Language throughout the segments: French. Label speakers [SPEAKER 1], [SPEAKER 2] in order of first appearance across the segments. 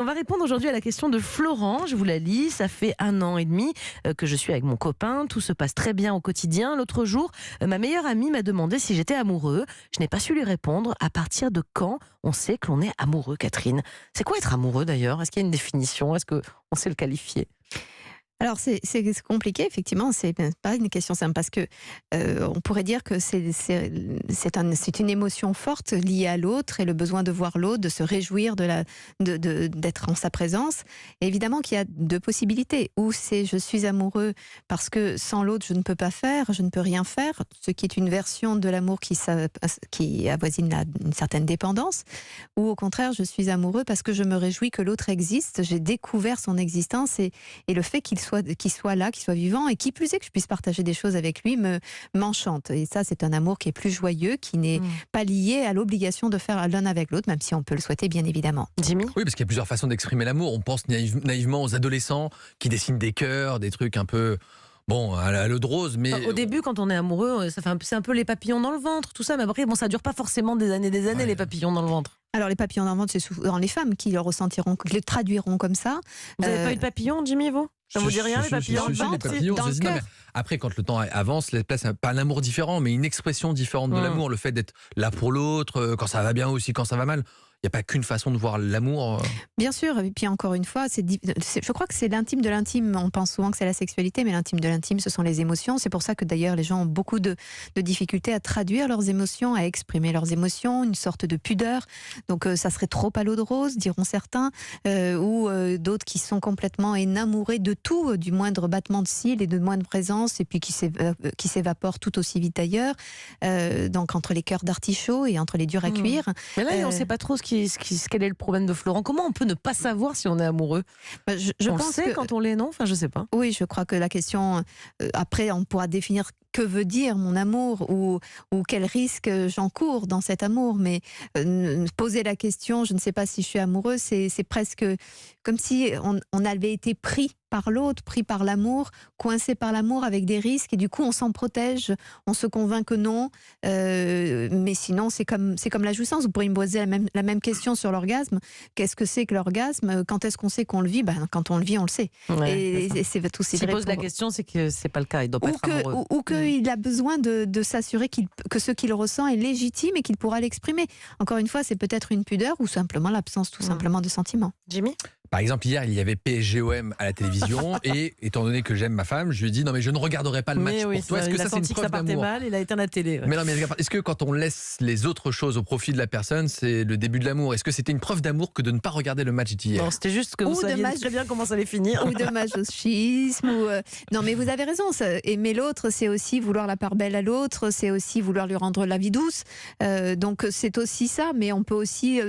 [SPEAKER 1] On va répondre aujourd'hui à la question de Florent. Je vous la lis. Ça fait 1 an et demi que je suis avec mon copain. Tout se passe très bien au quotidien. L'autre jour, ma meilleure amie m'a demandé si j'étais amoureux. Je n'ai pas su lui répondre. À partir de quand on sait que l'on est amoureux, Catherine? C'est quoi être amoureux d'ailleurs? Est-ce qu'il y a une définition? Est-ce qu'on sait le qualifier?
[SPEAKER 2] Alors c'est compliqué, effectivement, c'est pas une question simple parce que on pourrait dire que c'est une émotion forte liée à l'autre et le besoin de voir l'autre, de se réjouir d'être en sa présence. Et évidemment qu'il y a 2 possibilités. Ou c'est je suis amoureux parce que sans l'autre je ne peux pas faire, je ne peux rien faire, ce qui est une version de l'amour qui avoisine une certaine dépendance. Ou au contraire je suis amoureux parce que je me réjouis que l'autre existe, j'ai découvert son existence et le fait qu'il soit là, qu'il soit vivant, et qui plus est que je puisse partager des choses avec lui m'enchante. Et ça, c'est un amour qui est plus joyeux, qui n'est pas lié à l'obligation de faire l'un avec l'autre, même si on peut le souhaiter, bien évidemment.
[SPEAKER 1] Jimmy?
[SPEAKER 3] Oui, parce qu'il y a plusieurs façons d'exprimer l'amour. On pense naïvement aux adolescents qui dessinent des cœurs, des trucs un peu... Bon, à l'eau de rose, mais...
[SPEAKER 1] Au début, quand on est amoureux, c'est un peu les papillons dans le ventre, tout ça. Mais après, ça dure pas forcément des années,
[SPEAKER 3] Ouais.
[SPEAKER 1] les papillons dans le ventre.
[SPEAKER 2] Alors les papillons dans le ventre, c'est souvent les femmes qui le ressentiront, qui le traduiront comme ça.
[SPEAKER 1] Vous n'avez pas eu de papillons, Jimmy, vous? Ça vous dit rien, les papillons?
[SPEAKER 3] Si, les papillons,
[SPEAKER 2] dans le
[SPEAKER 3] non, mais
[SPEAKER 2] cœur.
[SPEAKER 3] après, quand le temps avance, les place pas un amour différent, mais une expression différente de l'amour. Le fait d'être là pour l'autre, quand ça va bien aussi, quand ça va mal. Il n'y a pas qu'une façon de voir l'amour.
[SPEAKER 2] Bien sûr, et puis encore une fois, je crois que c'est l'intime de l'intime. On pense souvent que c'est la sexualité, mais l'intime de l'intime, ce sont les émotions. C'est pour ça que d'ailleurs les gens ont beaucoup de difficultés à traduire leurs émotions, à exprimer leurs émotions, une sorte de pudeur. Donc ça serait trop à l'eau de rose, diront certains, ou d'autres qui sont complètement énamourés de tout, du moindre battement de cils et de moindre présence, et puis qui s'évaporent tout aussi vite ailleurs. Donc entre les cœurs d'artichaut et entre les durs à cuire.
[SPEAKER 1] Mais là, on ne sait pas trop quel est le problème de Florent. Comment on peut ne pas savoir si on est amoureux?
[SPEAKER 2] Je
[SPEAKER 1] on
[SPEAKER 2] pense
[SPEAKER 1] le sait quand on l'est, non? Enfin, je sais pas.
[SPEAKER 2] Oui, je crois que la question, après, on pourra définir que veut dire mon amour ou quel risque j'encours dans cet amour. Mais poser la question, je ne sais pas si je suis amoureux, c'est presque comme si on avait été pris par l'autre, pris par l'amour, coincé par l'amour avec des risques, et du coup on s'en protège, on se convainc que non, mais sinon c'est comme la jouissance. Vous pourriez me poser la même question sur l'orgasme. Qu'est-ce que c'est que l'orgasme? Quand est-ce qu'on sait qu'on le vit? Quand on le vit, on le sait.
[SPEAKER 1] Ouais,
[SPEAKER 2] et c'est tout.
[SPEAKER 1] S'il pose la question, c'est que c'est pas le cas, il doit pas être amoureux.
[SPEAKER 2] Ou qu'il a besoin de s'assurer que ce qu'il ressent est légitime et qu'il pourra l'exprimer. Encore une fois, c'est peut-être une pudeur ou simplement l'absence tout simplement de sentiments.
[SPEAKER 1] Jimmy?
[SPEAKER 3] Par exemple, hier, il y avait PSG-OM à la télévision et étant donné que j'aime ma femme, je lui ai dit non mais je ne regarderai pas le match pour toi. Est-ce que
[SPEAKER 1] il a
[SPEAKER 3] ça c'est une
[SPEAKER 1] senti que ça
[SPEAKER 3] preuve
[SPEAKER 1] partait
[SPEAKER 3] d'amour?
[SPEAKER 1] mal, il a éteint la télé. Ouais.
[SPEAKER 3] Mais non, mais est-ce que quand on laisse les autres choses au profit de la personne, c'est le début de l'amour? Est-ce que c'était une preuve d'amour que de ne pas regarder le match d'hier?
[SPEAKER 1] Non, c'était juste que vous saviez très bien comment ça allait finir.
[SPEAKER 2] Ou de masochisme. Non, mais vous avez raison. Aimer l'autre, c'est aussi vouloir la part belle à l'autre, c'est aussi vouloir lui rendre la vie douce. Donc c'est aussi ça, mais on peut aussi,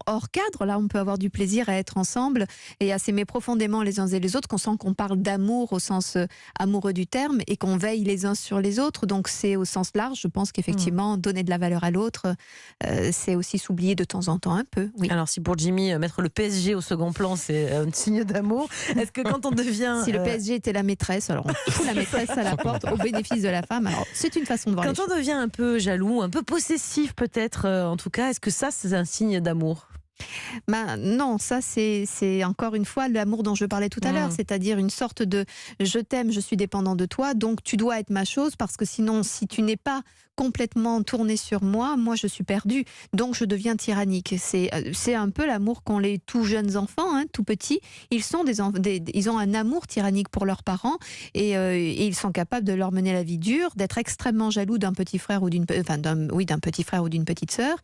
[SPEAKER 2] hors cadre, là, on peut avoir du plaisir à être ensemble et à s'aimer profondément les uns et les autres, qu'on sent qu'on parle d'amour au sens amoureux du terme et qu'on veille les uns sur les autres. Donc c'est au sens large. Je pense qu'effectivement, donner de la valeur à l'autre, c'est aussi s'oublier de temps en temps un peu. Oui.
[SPEAKER 1] Alors si pour Jimmy, mettre le PSG au second plan, c'est un signe d'amour, est-ce que quand on devient...
[SPEAKER 2] Si le PSG était la maîtresse, alors on fout la maîtresse à la porte au bénéfice de la femme. Alors c'est une façon de voir les choses.
[SPEAKER 1] Quand on devient un peu jaloux, un peu possessif peut-être, en tout cas, est-ce que ça c'est un signe d'amour?
[SPEAKER 2] Non, ça c'est encore une fois l'amour dont je parlais tout à l'heure, c'est-à-dire une sorte de je t'aime, je suis dépendant de toi, donc tu dois être ma chose, parce que sinon si tu n'es pas complètement tourné sur moi je suis perdue, donc je deviens tyrannique. C'est un peu l'amour qu'ont les tout jeunes enfants, tout petits. Ils ont un amour tyrannique pour leurs parents et ils sont capables de leur mener la vie dure, d'être extrêmement jaloux d'un petit frère ou d'un petit frère ou d'une petite sœur,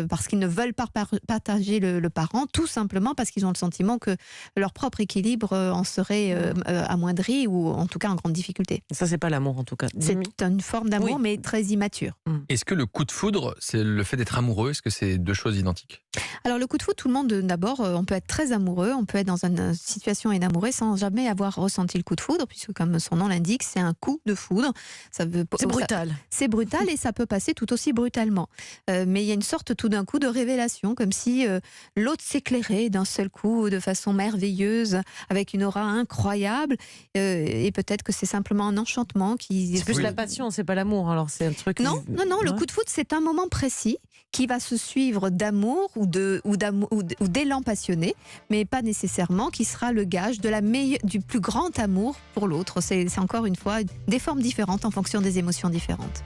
[SPEAKER 2] parce qu'ils ne veulent pas partager le parent, tout simplement parce qu'ils ont le sentiment que leur propre équilibre en serait amoindri ou en tout cas en grande difficulté.
[SPEAKER 1] Ça c'est pas l'amour en tout cas.
[SPEAKER 2] C'est une forme d'amour, mais très immature.
[SPEAKER 3] Est-ce que le coup de foudre, c'est le fait d'être amoureux? Est-ce que c'est 2 choses identiques?
[SPEAKER 2] Alors le coup de foudre, tout le monde, d'abord, on peut être très amoureux, on peut être dans une situation énamourée sans jamais avoir ressenti le coup de foudre, puisque comme son nom l'indique, c'est un coup de foudre. C'est brutal. C'est brutal et ça peut passer tout aussi brutalement. Mais il y a une sorte tout d'un coup de révélation, comme si l'autre s'éclairer d'un seul coup de façon merveilleuse, avec une aura incroyable, et peut-être que c'est simplement un enchantement qui...
[SPEAKER 1] C'est plus la passion, c'est pas l'amour. Alors c'est un truc.
[SPEAKER 2] Non, le coup de foudre, c'est un moment précis qui va se suivre d'amour ou d'élan passionné, mais pas nécessairement qui sera le gage du plus grand amour pour l'autre. C'est encore une fois des formes différentes en fonction des émotions différentes.